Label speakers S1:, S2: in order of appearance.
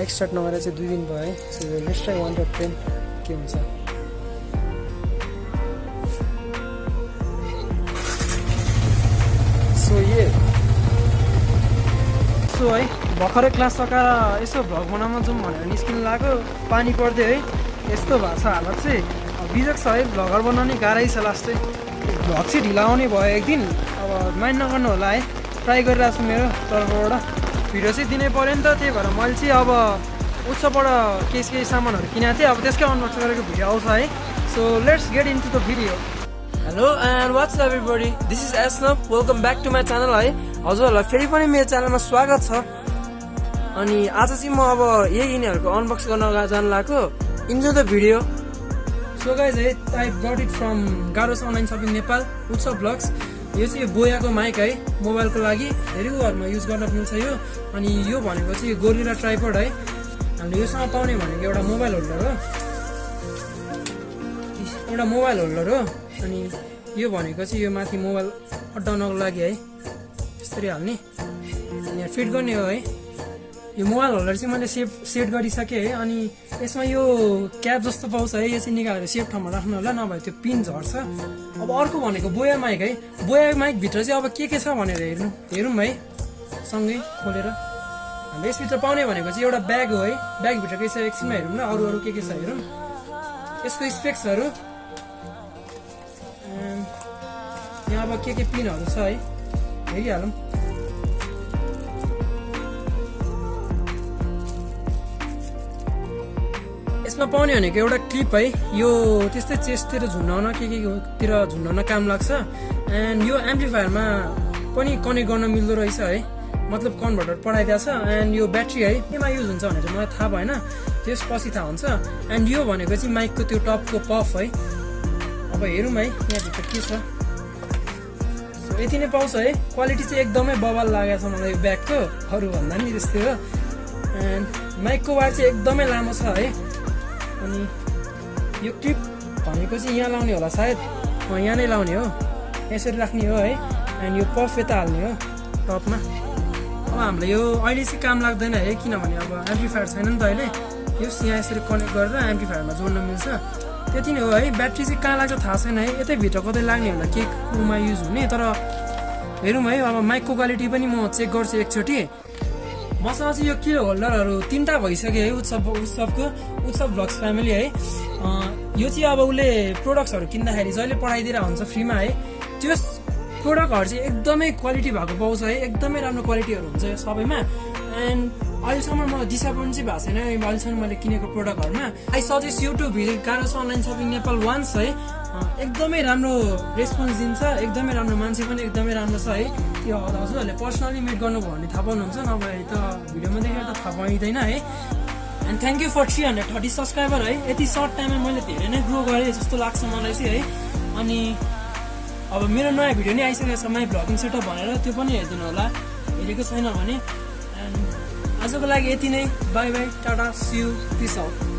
S1: mic start नगरेर चाहिँ 2 दिन भयो है सो लेट्स ट्राई 1.10 के हुन्छ सो है भर्खरै क्लास सकाएर यसो भ्लग बनाउन जाउँ भनेर निस्किनु लाग्यो पानी पर्दै है यस्तो भएको छ हालत चाहिँ बिजक छ है भ्लगर बनाउने गाह्रै छ लास्ट चाहिँ भ्लग चाहिँ ढिला आउने भयो एक दिन अब माइन्ड नगर्नु होला है ट्राई गरिरहेको छु मेरो तर्फबाट भिडियो चाहिँ दिनै पऱ्यो नि त त्यही भएर मैले चाहिँ अब उत्सवबाट केही सामानहरू किनेको थिएँ अब त्यसकै अनबक्सिङ गरेको भिडियो आउँछ है so let's get into the video hello and what's everybody this is एस्नब welcome back to my channel है हजुरहरूलाई फेरि पनि मेरो च्यानलमा स्वागत छ अनि आज चाहिँ म अब यही यिनीहरूको अनबक्सिङ गर्न जान लाग्यो enjoy the video so guys है आई गट इट फ्रम गारोक्सा online shopping Nepal Utsav blogs यो चाहिँ बोयाको माइक है मोबाइलको लागि धेरै कुराहरूमा युज गर्न मिल्छ यो अनि यो भनेको चाहिँ गोरिल्ला ट्राइपड है हामीले योसँग पाउने भनेको एउटा मोबाइल होल्डर हो अनि यो भनेको चाहिँ यो माथि मोबाइल अड्डाउनको लागि है त्यसरी हाल्ने अनि यहाँ फिट गर्ने हो है यो मोबाइल होल्डर चाहिँ मैले सेट गरिसकेँ है अनि यसमा यो क्याप जस्तो पाउँछ है यो चाहिँ निकालेर सेफ ठाउँमा राख्नु होला नभए त्यो पिन झर्छ अब अर्को भनेको बोया माइक है बोया माइक भित्र चाहिँ अब के छ भनेर हेरौँ है सँगै खोलेर हामीले यसभित्र पाउने भनेको चाहिँ एउटा ब्याग हो है ब्यागभित्र के छ एकछिनमा हेरौँ न अरू के छ हेरौँ यसको स्पेक्सहरू यहाँ अब के पिनहरू छ है हेरिहालौँ यसमा पाउने भनेको एउटा क्लिप है यो त्यस्तै चेस्टतिर झुन्डाउन केतिर झुन्डाउन काम लाग्छ एन्ड यो एम्प्लिफायरमा पनि कनेक्ट गर्न मिल्दो रहेछ है मतलब कन्भर्टर पठाइदिएको छ एन्ड यो ब्याट्री है केमा युज हुन्छ भनेर मलाई थाहा भएन त्यसपछि थाहा हुन्छ एन्ड यो भनेको चाहिँ माइकको त्यो टपको पफ है अब हेरौँ है यहाँभित्र के छ यति नै पाउँछ है क्वालिटी चाहिँ एकदमै बवाल लागेको छ मलाई यो ब्यागको अरूभन्दा नि त्यस्तै हो एन्ड माइकको वायर चाहिँ एकदमै लामो छ है अनि यो क्लिप भनेको चाहिँ यहाँ लाउने होला सायद यहाँ नै लाउने हो यसरी राख्ने हो है एन्ड यो पफ यता हाल्ने हो टपमा अब हामीलाई यो अहिले चाहिँ काम लाग्दैन है किनभने अब एम्प्लिफायर छैन नि त अहिले यो यहाँ यसरी कनेक्ट गरेर एम्प्लिफायरमा जोड्न मिल्छ त्यति नै हो है ब्याट्री चाहिँ कहाँ लाग्छ थाहा छैन है यतै भित्र कतै लाग्ने होला केमा युज हुने तर हेरौँ है अब माइकको क्वालिटी पनि म चेक गर्छु एकचोटि मसँग चाहिँ यो किलो होल्डरहरू 3टा भइसक्यो है उत्सव ब्लग्स फ्यामिली है यो चाहिँ अब उसले प्रोडक्ट्सहरू किन्दाखेरि जहिले पठाइदिएर हुन्छ फ्रीमा है त्यो प्रोडक्टहरू चाहिँ एकदमै क्वालिटी भएको पाउँछ है एकदमै राम्रो क्वालिटीहरू हुन्छ यो सबैमा एन्ड अहिलेसम्म म डिसएपोइन्ट चाहिँ भएको छैन अहिलेसम्म मैले किनेको प्रोडक्टहरूमा I suggest you to visit गारोक्सा अनलाइन सपिङ नेपाल वान्स है एकदमै राम्रो रेस्पोन्स दिन्छ एकदमै राम्रो मान्छे पनि एकदमै राम्रो छ है त्यो हजुरहरूले पर्सनली मिट गर्नुभयो भने थाहा पाउनुहुन्छ नभए त भिडियोमा देखेर त थाहा पाइँदैन है and thank you for 330 subscriber है यति सर्ट टाइममा मैले धेरै नै ग्रो गरेँ जस्तो लाग्छ मलाई चाहिँ है अनि अब मेरो नयाँ भिडियो नै आइसकेको छ माई भ्लगिङ सेटअप भनेर त्यो पनि हेरिदिनु होला हेरेको छैन भने एन्ड आजको लागि यति नै bye bye tata see you peace out